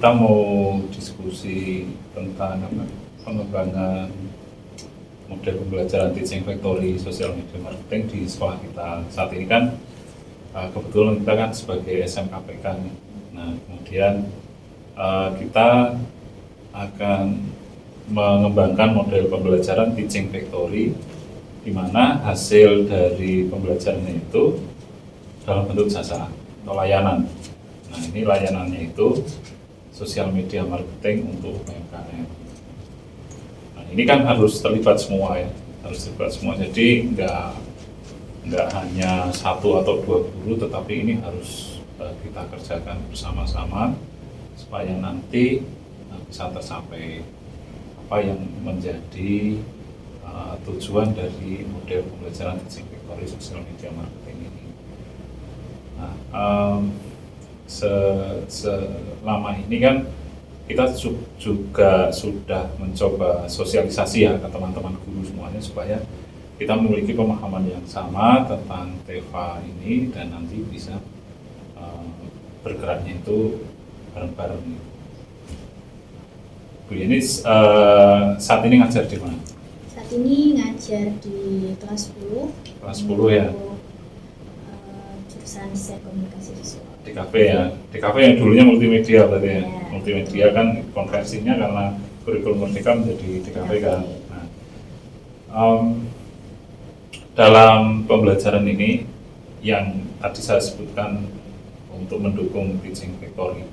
kita mau diskusi tentang pengembangan model pembelajaran teaching factory social media marketing di sekolah kita saat ini kan. Kebetulan kita kan sebagai SMKPK nih. Nah, kemudian kita akan mengembangkan model pembelajaran teaching factory di mana hasil dari pembelajarannya itu dalam bentuk jasa atau layanan. Nah, ini layanannya itu sosial media marketing untuk UMKM. Nah, ini kan harus terlibat semua ya, Jadi nggak hanya satu atau dua guru, tetapi ini harus kita kerjakan bersama-sama supaya nanti bisa tercapai apa yang menjadi tujuan dari model pembelajaran teaching factory social media marketing ini. Nah, selama ini kan kita juga sudah mencoba sosialisasi ya ke teman-teman guru semuanya supaya kita memiliki pemahaman yang sama tentang TEFA ini dan nanti bisa bergeraknya itu bareng-bareng. Bu Yeni saat ini ngajar di mana? Saat ini ngajar di kelas 10. Kelas 10 ya. Jurusan desain komunikasi visual. DKV ya. DKV yang dulunya multimedia berarti ya. Ya. Multimedia kan konversinya karena kurikulum Merdeka menjadi DKV kan. Nah, dalam pembelajaran ini yang tadi saya sebutkan untuk mendukung teaching factory.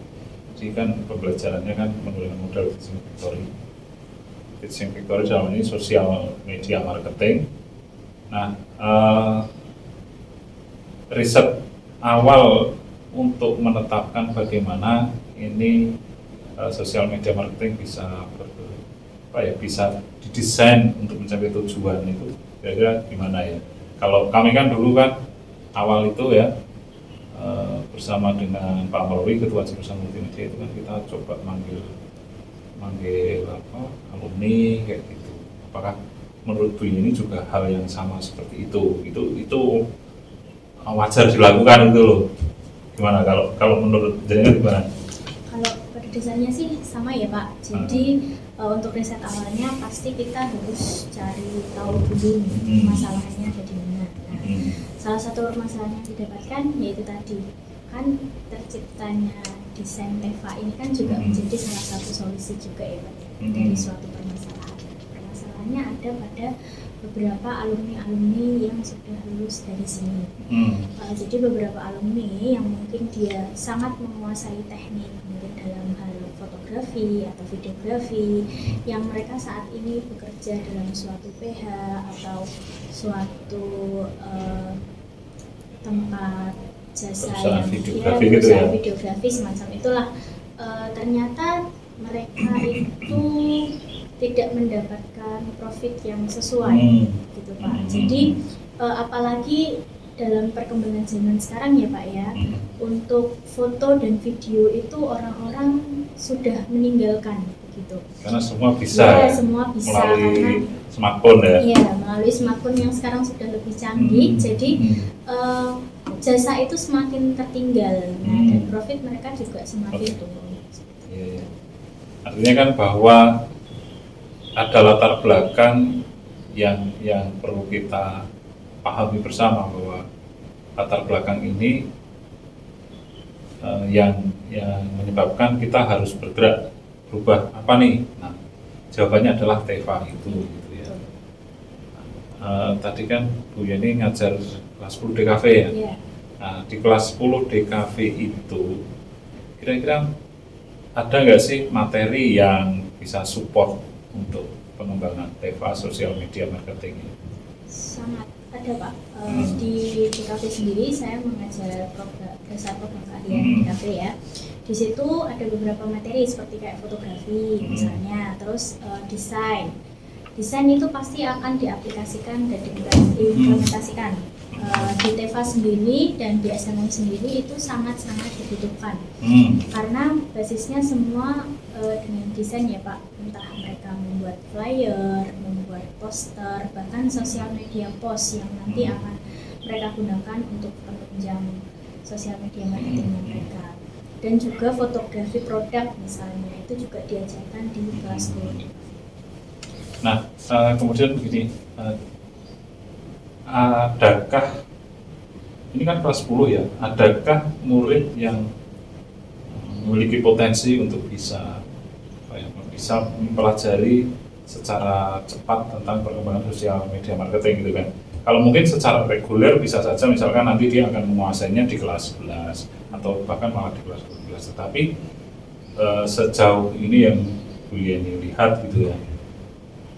Jadi kan pembelajarannya kan menggunakan model teaching factory. Teaching factory dalam ini sosial media marketing. Nah, riset awal untuk menetapkan bagaimana ini sosial media marketing bisa bisa didesain untuk mencapai tujuan itu kira-kira gimana ya? Kalau kami kan dulu kan awal itu ya bersama dengan Pak Melalui Ketua Jurusan Multimedia itu kan kita coba manggil alumni kayak gitu. Apakah menurut Bu ini juga hal yang sama seperti itu? Itu wajar dilakukan itu loh. Gimana kalau menurut jenengan gimana? Kalau pada dasarnya sih sama ya Pak. Jadi untuk riset awalnya pasti kita harus cari tahu dulu masalahnya ada di mana. Nah, salah satu masalahnya yang didapatkan yaitu tadi kan terciptanya desain TEFA ini kan juga menjadi salah satu solusi juga ya Pak dari suatu permasalahan. Permasalahannya ada pada beberapa alumni yang sudah lulus dari sini. Jadi beberapa alumni yang mungkin dia sangat menguasai teknik mungkin dalam hal fotografi atau videografi yang mereka saat ini bekerja dalam suatu PH atau suatu tempat jasa yang videografi semacam itulah, ternyata mereka itu tidak mendapatkan profit yang sesuai gitu Pak. Jadi apalagi dalam perkembangan zaman sekarang ya Pak ya, untuk foto dan video itu orang-orang sudah meninggalkan gitu. Karena semua bisa semua bisa melalui smartphone ya. Iya, melalui smartphone yang sekarang sudah lebih canggih. Jadi jasa itu semakin tertinggal, dan profit mereka juga semakin turun. Iya. Artinya kan bahwa ada latar belakang yang perlu kita pahami bersama bahwa latar belakang ini yang menyebabkan kita harus berubah apa nih? Nah, jawabannya adalah TEFA itu gitu ya. Tadi kan Bu Yeni ngajar kelas 10 DKV ya. Yeah. Nah, di kelas 10 DKV itu kira-kira ada nggak sih materi yang bisa support untuk pengembangan TEFA social media marketing ini? Sangat ada Pak. Di DKV sendiri saya mengajar dasar program keahlian DKV ya. Di situ ada beberapa materi seperti kayak fotografi misalnya, terus desain. Desain itu pasti akan diaplikasikan dan diimplementasikan. Di TEFA sendiri dan di SMM sendiri itu sangat-sangat dibutuhkan karena basisnya semua dengan desain ya Pak, entah mereka membuat flyer, membuat poster, bahkan sosial media post yang nanti akan mereka gunakan untuk penunjang sosial media marketingnya mereka. dan juga fotografi produk misalnya itu juga diajarkan di kelas 10. Nah, kemudian begini, adakah ini kan kelas 10 ya, adakah murid yang memiliki potensi untuk bisa mempelajari secara cepat tentang perkembangan sosial media marketing gitu kan? Kalau mungkin secara reguler bisa saja misalkan nanti dia akan menguasainya di kelas 11 atau bahkan malah di kelas 12. Tetapi sejauh ini yang Bu Yeni lihat gitu ya,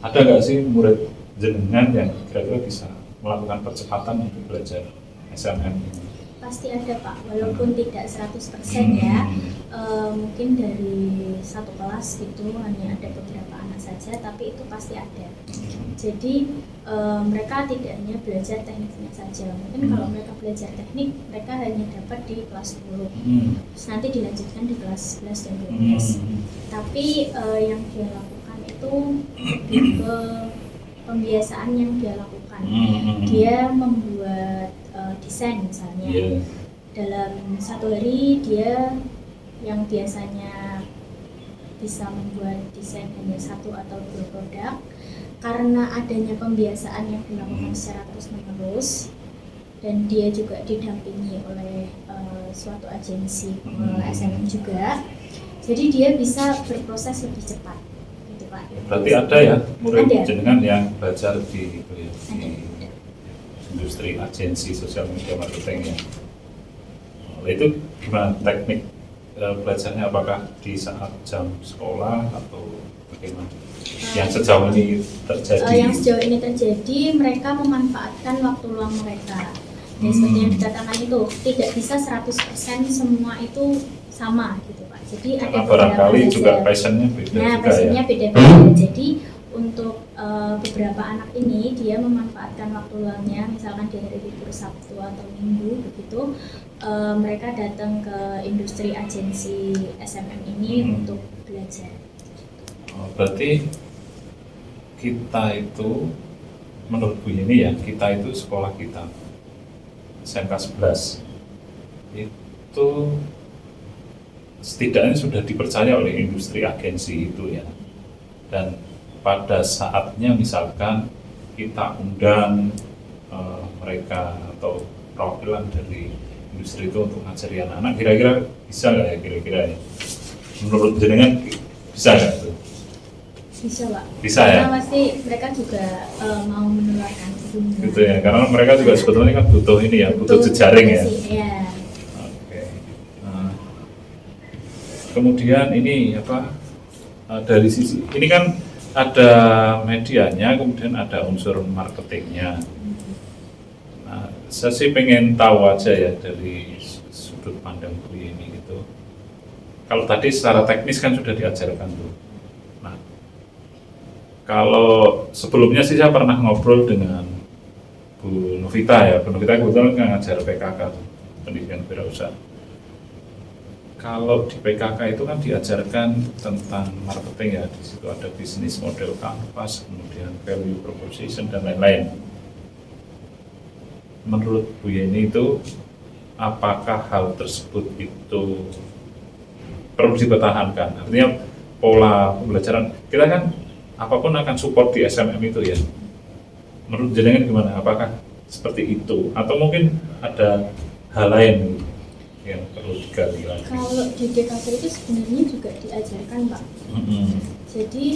ada nggak sih murid jenengan yang kira-kira bisa melakukan percepatan untuk belajar SMM ini? Pasti ada Pak, walaupun tidak 100% ya. Mungkin dari satu kelas itu hanya ada beberapa anak saja, tapi itu pasti ada. Jadi mereka tidak hanya belajar tekniknya saja. Mungkin kalau mereka belajar teknik, mereka hanya dapat di kelas 10. Terus nanti dilanjutkan di kelas 11 dan 12. Tapi yang dia lakukan itu lebih ke pembiasaan yang dia lakukan. Dia membuat desain misalnya. Dalam satu hari dia yang biasanya bisa membuat desain hanya 1 atau 2 produk, karena adanya pembiasaan yang dilakukan secara terus-menerus dan dia juga didampingi oleh suatu agensi pengelola SMM juga, jadi dia bisa berproses lebih cepat gitu Pak. Berarti ada ya murid jenengan yang belajar di industri agensi sosial media marketing ya. Itu gimana teknik belajarnya, apakah di saat jam sekolah atau bagaimana? Yang sejauh ini terjadi? Yang sejauh ini terjadi, mereka memanfaatkan waktu luang mereka. Dan seperti yang dikatakan itu, tidak bisa 100% semua itu sama gitu Pak. Jadi ada barangkali juga passionnya beda. Nah, juga passionnya ya? beda-beda. Jadi untuk beberapa anak ini dia memanfaatkan waktu luangnya, misalkan di hari libur Sabtu atau Minggu begitu, mereka datang ke industri agensi SMM ini untuk belajar. Berarti kita itu, menurut Bu Yeni ya, kita itu sekolah kita SMK 11 itu setidaknya sudah dipercaya oleh industri agensi itu ya, dan pada saatnya misalkan kita undang mereka atau perwakilan dari industri itu untuk ngajari anak-anak, kira-kira bisa nggak ya kira-kira ya? Menurut jenengan bisa nggak itu? Bisa Pak. Bisa ya? Karena pasti mereka juga mau menularkan ilmu. Gitu ya, karena mereka juga sebetulnya kan butuh ini ya, butuh jejaring ya. Iya. Oke. Kemudian ini apa? Dari sisi ini kan ada medianya, kemudian ada unsur marketingnya. Nah, saya sih pengen tahu aja ya dari sudut pandang Bu Yeni gitu. Kalau tadi secara teknis kan sudah diajarkan tuh. Nah, kalau sebelumnya sih saya pernah ngobrol dengan Bu Novita ya. Bu Novita kebetulan kan ngajar PKK, pendidikan wirausaha. Kalau di PKK itu kan diajarkan tentang marketing ya, di situ ada bisnis model canvas, kemudian value proposition dan lain-lain. Menurut Bu Yeni itu, apakah hal tersebut itu perlu dipertahankan? Artinya pola pembelajaran kita kan apapun akan support di SMM itu ya. Menurut jenengan gimana? Apakah seperti itu atau mungkin ada hal lain yang perlu digali lagi? Kalau di DKV itu sebenarnya juga diajarkan Pak. Jadi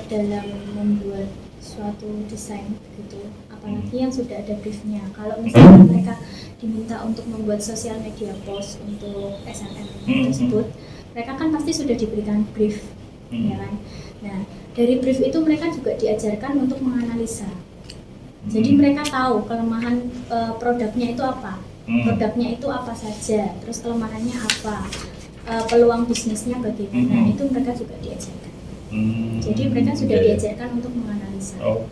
dalam membuat suatu desain gitu, apalagi yang sudah ada briefnya. Kalau misalnya mereka diminta untuk membuat sosial media post untuk SMM tersebut, mereka kan pasti sudah diberikan brief, ya kan. Nah, dari brief itu mereka juga diajarkan untuk menganalisa. Jadi mereka tahu kelemahan produknya itu apa. Produknya itu apa saja, terus kelemahannya apa, peluang bisnisnya bagaimana, itu mereka juga diajarkan. Jadi mereka sudah diajarkan untuk menganalisa. Oh.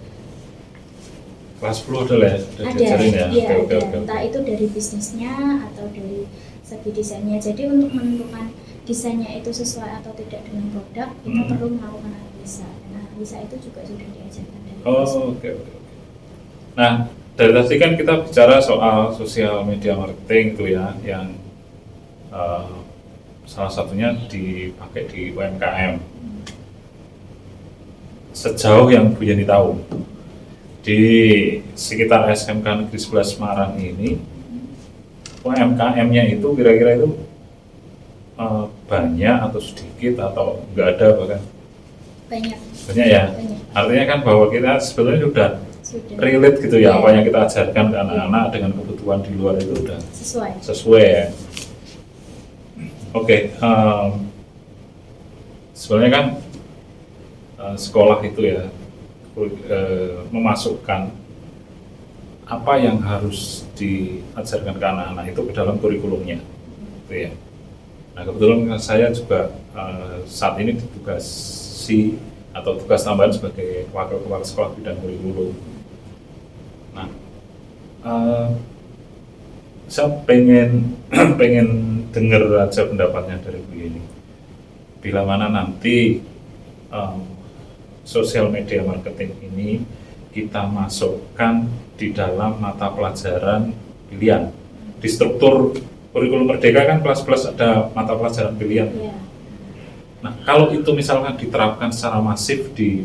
Kelas 10 ada lah ya? Ada, ya? iya Oke. ada. Entah itu dari bisnisnya atau dari segi desainnya. Jadi untuk menentukan desainnya itu sesuai atau tidak dengan produk, kita perlu melakukan analisa. Dan analisa itu juga sudah diajarkan dari Oke. Nah, dari tadi kan kita bicara soal sosial media marketing itu ya, yang salah satunya dipakai di UMKM. Sejauh yang Bu Yeni tahu, di sekitar SMK Negeri 11 Semarang ini, UMKM-nya itu kira-kira itu banyak atau sedikit atau nggak ada bahkan? Banyak. Banyak ya? Banyak. Artinya kan bahwa kita sebetulnya sudah Sudah. relate gitu ya, Iya. apa yang kita ajarkan ke anak-anak dengan kebutuhan di luar itu udah Sesuai. ya. Oke, sebenarnya kan sekolah itu ya memasukkan apa yang harus diajarkan ke anak-anak itu ke dalam kurikulumnya, gitu ya. Nah kebetulan saya juga saat ini ditugasi atau tugas tambahan sebagai wakil kepala sekolah bidang kurikulum. Nah, saya pengen dengar aja pendapatnya dari Bu Yeni. Bila mana nanti sosial media marketing ini kita masukkan di dalam mata pelajaran pilihan. Di struktur kurikulum Merdeka kan kelas-kelas ada mata pelajaran pilihan. Ya. Nah, kalau itu misalkan diterapkan secara masif di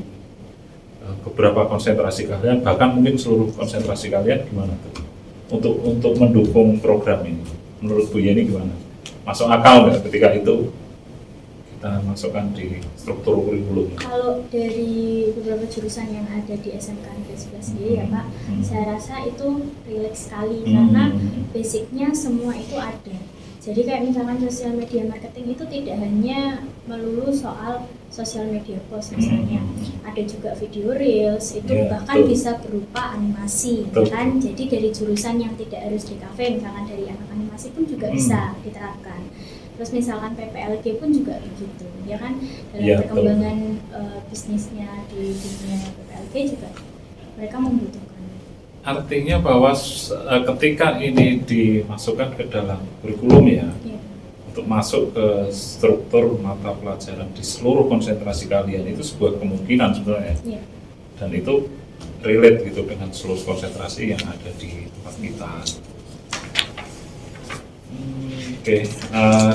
beberapa konsentrasi kalian, bahkan mungkin seluruh konsentrasi kalian, gimana tuh? Untuk mendukung program ini, menurut Bu Yeni gimana? Masuk akal nggak ketika itu kita masukkan di struktur kurikulum? Kalau dari beberapa jurusan yang ada di SMK Negeri 11 ini ya Pak, saya rasa itu rileks sekali karena basicnya semua itu ada. Jadi kayak misalkan sosial media marketing itu tidak hanya melulu soal sosial media post misalnya, ada juga video reels, itu Ya, bahkan betul. bisa berupa animasi, Betul. kan? Jadi dari jurusan yang tidak harus di kafe, misalkan dari anak animasi pun juga bisa diterapkan. Terus misalkan PPLG pun juga begitu, ya kan? Dalam Ya, perkembangan bisnisnya di dunia PPLG juga mereka membutuhkan. Artinya bahwa ketika ini dimasukkan ke dalam kurikulum ya, Ya. untuk masuk ke struktur mata pelajaran di seluruh konsentrasi kalian, itu sebuah kemungkinan sebenarnya. Ya. Dan itu relate gitu dengan seluruh konsentrasi yang ada di tempat kita. Oke,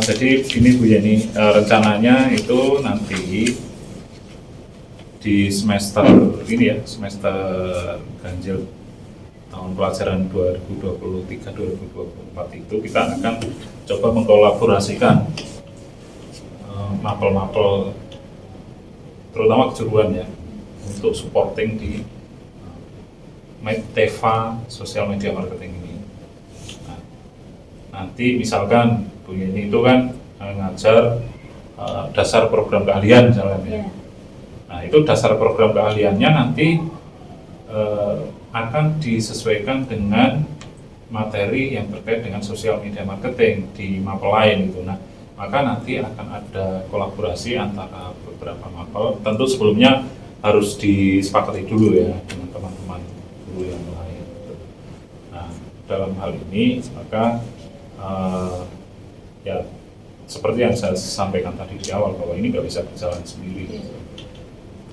jadi ini Bu Yeni, rencananya itu nanti di semester ini ya, semester ganjil tahun pelajaran 2023-2024 itu kita akan coba mengkolaborasikan mapel-mapel terutama kejuruan ya untuk supporting di TEVA sosial media marketing ini. Nah, nanti misalkan Bu Yeni itu kan ngajar dasar program keahlian misalnya ya. Ya. Nah itu dasar program keahliannya nanti akan disesuaikan dengan materi yang terkait dengan sosial media marketing di mapel lain gitu. Nah, maka nanti akan ada kolaborasi antara beberapa mapel. Tentu sebelumnya harus disepakati dulu ya dengan teman-teman guru yang lain. Nah, dalam hal ini maka ya seperti yang saya sampaikan tadi di awal bahwa ini nggak bisa berjalan sendiri.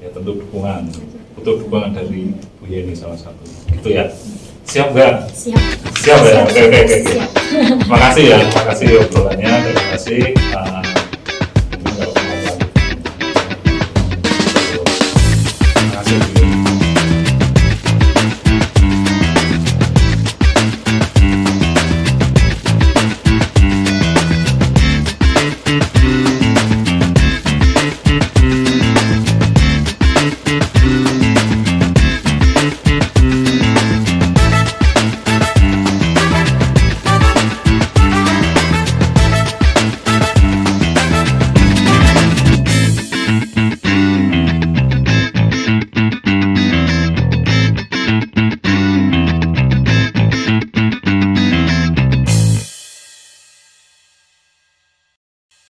Ya tentu dukungan, butuh dukungan dari Bu Yeni salah satu. Itu ya. Siap nggak? Siap. Siap ya. Oke. Siap. Terima kasih ya. Terima kasih obrolannya. Terima kasih.